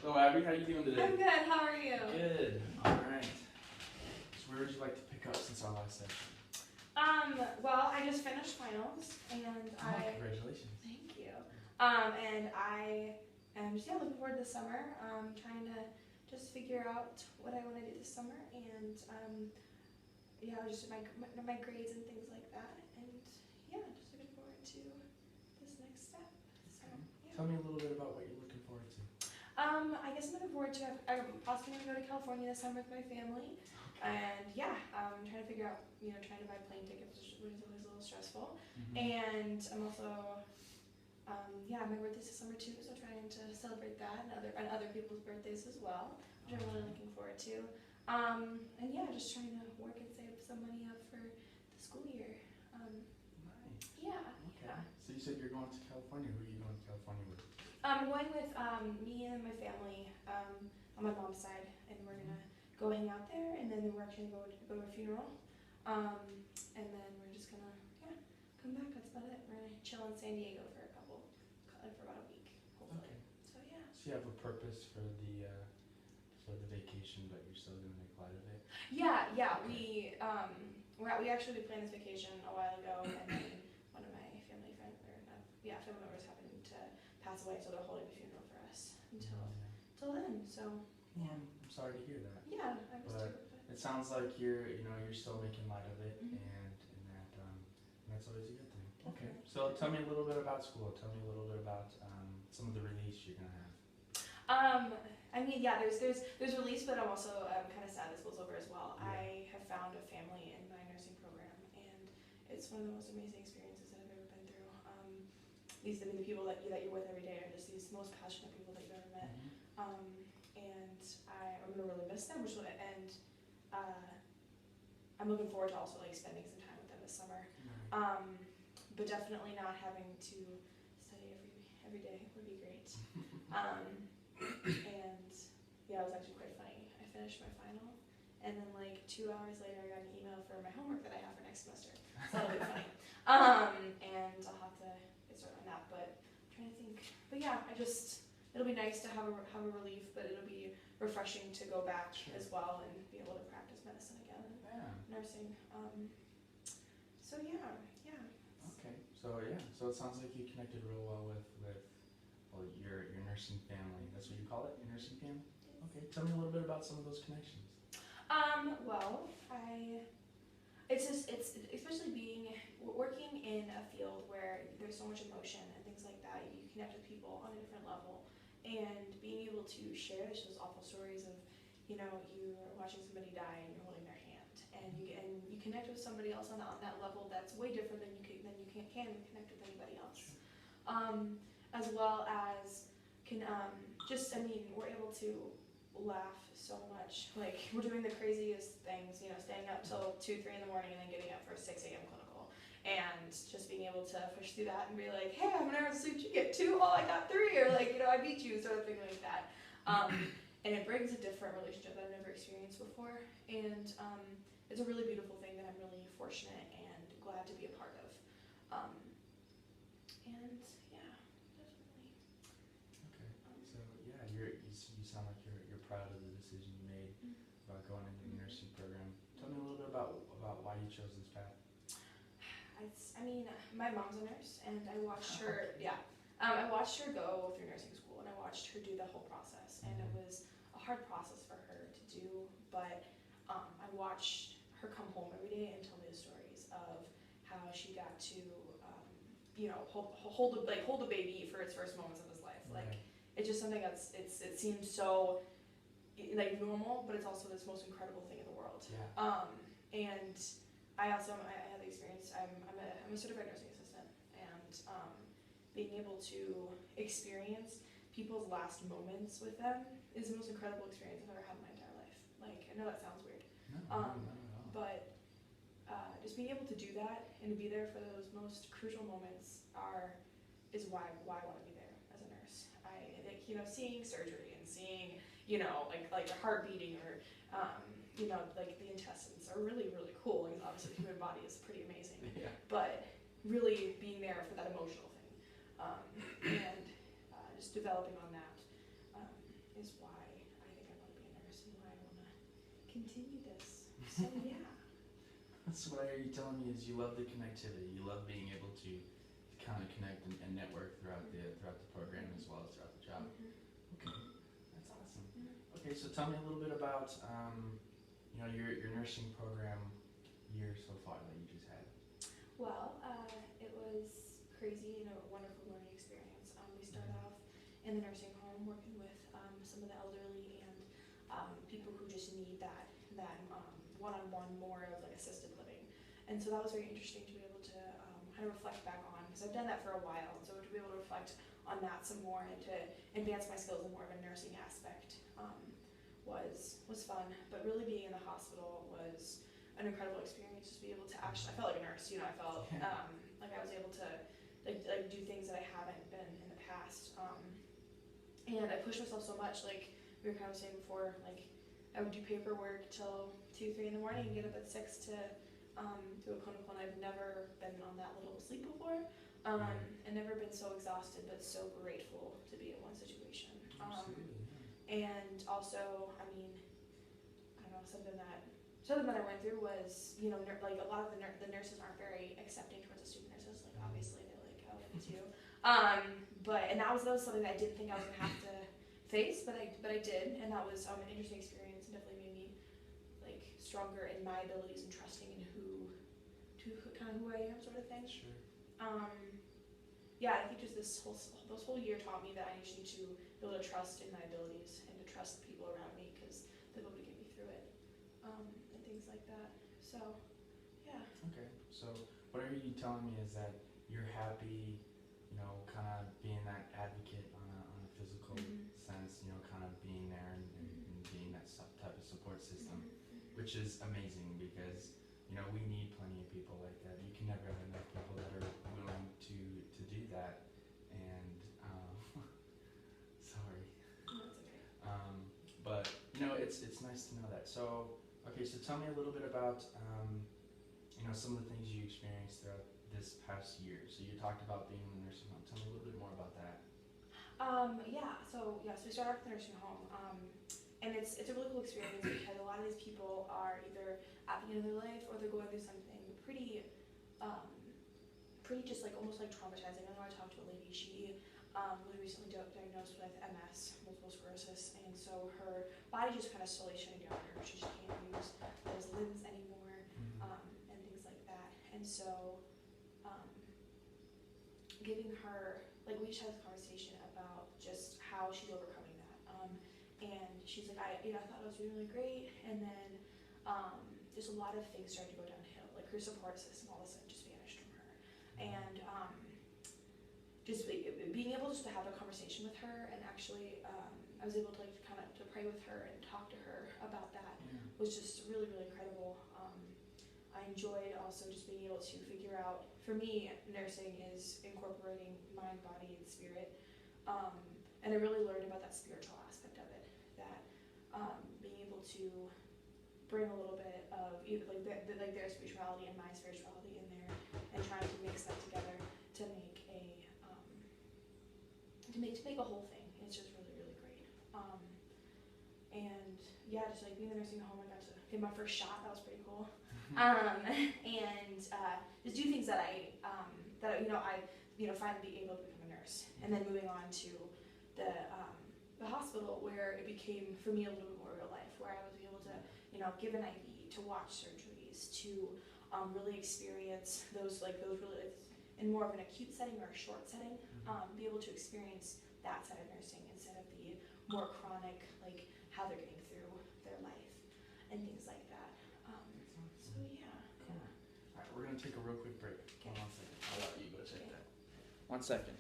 Hello, Abby. How you doing today? I'm good. How are you? Good. All right. So where would you like to pick up since our last session? Well, I just finished finals, and Congratulations. Thank you. And I am just looking forward to the summer. Trying to just figure out what I want to do this summer, and just my grades and things like that, and just looking forward to this next step. So, Tell me a little bit about what you're looking forward to. I guess I'm looking forward to. I'm possibly going to go to California this summer with my family, and I'm trying to figure out, trying to buy plane tickets, which is always a little stressful. And I'm also, my birthday's this summer too, so trying to celebrate that and other people's birthdays as well, which I'm really looking forward to. Just trying to work and save some money up for the school year. Nice. Yeah. Okay. So you said you're going to California. Who are you going to California with? I'm going with me and my family on my mom's side, and we're gonna go hang out there, and then we're actually gonna go to a funeral, and then we're just gonna come back. That's about it. We're gonna chill in San Diego for about a week, hopefully. Okay. So yeah. So you have a purpose for the vacation, but you're still gonna make light of it. Yeah. Okay. We actually planned this vacation a while ago, and then one of my family members happened to pass away, so they're holding a funeral for us until then. So yeah, I'm sorry to hear that. yeah, I was too. It sounds like you're still making light of it, Mhm. and that's always a good thing. Okay, Definitely. so tell me a little bit about school. Tell me a little bit about some of the release you're gonna have. There's release, but I'm also kind of sad this was over as well. Yeah. I have found a family in my nursing program, and it's one of the most amazing experiences that I've ever been through. The people that you're with every day are just these most passionate people that you've ever met. And I'm gonna really miss them, I'm looking forward to also spending some time with them this summer. But definitely not having to study every day would be great. It was actually quite funny. I finished my final, and then 2 hours later I got an email for my homework that I have for next semester. So that'll be funny. And I'll have to get started on that, but I'm trying to think. But it'll be nice to have a relief, but it'll be refreshing to go back as well and be able to practice medicine again and nursing. Okay. So it sounds like you connected real well with your nursing family. That's what you call it, your nursing family? Okay. Tell me a little bit about some of those connections. It's especially working in a field where there's so much emotion and things like that. You connect with people on a different level, and being able to share those awful stories of, you're watching somebody die and you're holding their hand, and you connect with somebody else on that level that's way different than you can connect with anybody else. As well as we're able to laugh so much. We're doing the craziest things, staying up till 2, 3 in the morning and then getting up for a 6 a.m. clinical. And just being able to push through that and be like, hey, I'm an hour of sleep, you get 2? Oh, I got 3, or I beat you, sort of thing like that. And it brings a different relationship that I've never experienced before. And it's a really beautiful thing that I'm really fortunate and glad to be a part of. Definitely. Okay. You sound like you're proud of the decision you made about going into the nursing program. Tell me a little bit about why you chose this path. My mom's a nurse, and I watched her. I watched her go through nursing school, and I watched her do the whole process, and it was a hard process for her to do. But I watched her come home every day and tell me the stories of how she got to, hold a baby for its first moments of his life. It's just something it seems so normal, but it's also this most incredible thing in the world. And I had the experience. I'm a certified nursing assistant, and being able to experience people's last moments with them is the most incredible experience I've ever had in my entire life. I know that sounds weird, but just being able to do that and to be there for those most crucial moments is why I want to be there as a nurse. Seeing surgery and seeing your heart beating, or the intestines are really, really cool. And obviously the human body is pretty amazing, but really being there for that emotional thing, and just developing on that. is why I think I want to be a nurse and why I want to continue this. So yeah. That's what I hear you telling me is you love the connectivity. You love being able to kind of connect and network throughout the program as well as throughout the job. Okay, that's awesome. Okay, so tell me a little bit about your nursing program year so far that you just had. Well, it was crazy and a wonderful learning experience. We started off in the nursing home working with some of the elderly and people who just need that one-on-one more of like assisted living. And so that was very interesting to be able to kind of reflect back on, because I've done that for a while. So to be able to reflect on that some more and to advance my skills in more of a nursing aspect was fun. But really being in the hospital was an incredible experience. Just be able to actually, I felt like a nurse. I felt like I was able to like do things that I haven't been in the past. And I pushed myself so much. Like we were kind of saying before, like I would do paperwork till 2, 3 in the morning and get up at 6 to do a clinical. And I've never been on that little sleep before, and never been so exhausted, but so grateful to be in one situation. And also, I mean, I don't know, something that I went through was, like a lot of the nurses aren't very accepting towards the student nurses. Like obviously they're like, oh, look at you. And that was something that I didn't think I was gonna have to face, but I did, and that was an interesting experience, and definitely made me like stronger in my abilities and trusting in who I am, sort of thing. Sure. Yeah, I think just this whole year taught me that I just need to be able to trust in my abilities and to trust the people around me, because they're able to get me through it, and things like that. So, yeah. Okay, so what are you telling me is that you're happy, kind of being that advocate on a physical sense, kind of being there and being that type of support system, which is amazing because, we need plenty of people like that. You can never have enough people that are willing to do that. And, sorry. That's okay. But, it's nice to know that. So, okay, so tell me a little bit about, some of the things you experienced throughout this past year. So you talked about being in the nursing home. Tell me a little bit more about that. So we started off in the nursing home, and it's a really cool experience because a lot of these people are either at the end of their life or they're going through something pretty just like almost like traumatizing. I know I talked to a lady, she was recently diagnosed with MS, multiple sclerosis, and so her body just kind of slowly shutting down on her. She just can't use those limbs anymore, and things like that. And so giving her, like, we just had this conversation about just how she's overcoming that. And she's like, I thought I was doing really great, and then just a lot of things started to go downhill. Like her support system all of a sudden just vanished from her, and just being able just to have a conversation with her, and actually I was able to to pray with her and talk to her about that was just really, really incredible. I enjoyed also just being able to figure out, for me, nursing is incorporating mind, body, and spirit. And I really learned about that spiritual aspect of it, that being able to bring a little bit of like their spirituality and my spirituality in there, and trying to mix that together to make a whole thing. It's just really, really great. And yeah, just like being in the nursing home, I got to get my first shot. That was pretty cool. And just do things that I finally be able to become a nurse, and then moving on to the hospital, where it became for me a little bit more real life, where I was able to give an IV, to watch surgeries, to really experience those really in more of an acute setting or a short setting, be able to experience that side of nursing instead of the more chronic, like how they're getting through their life and things like that. So yeah. Cool. All right, we're gonna take a real quick break. Okay. Hold on 1 second. I'll let you go check that. 1 second.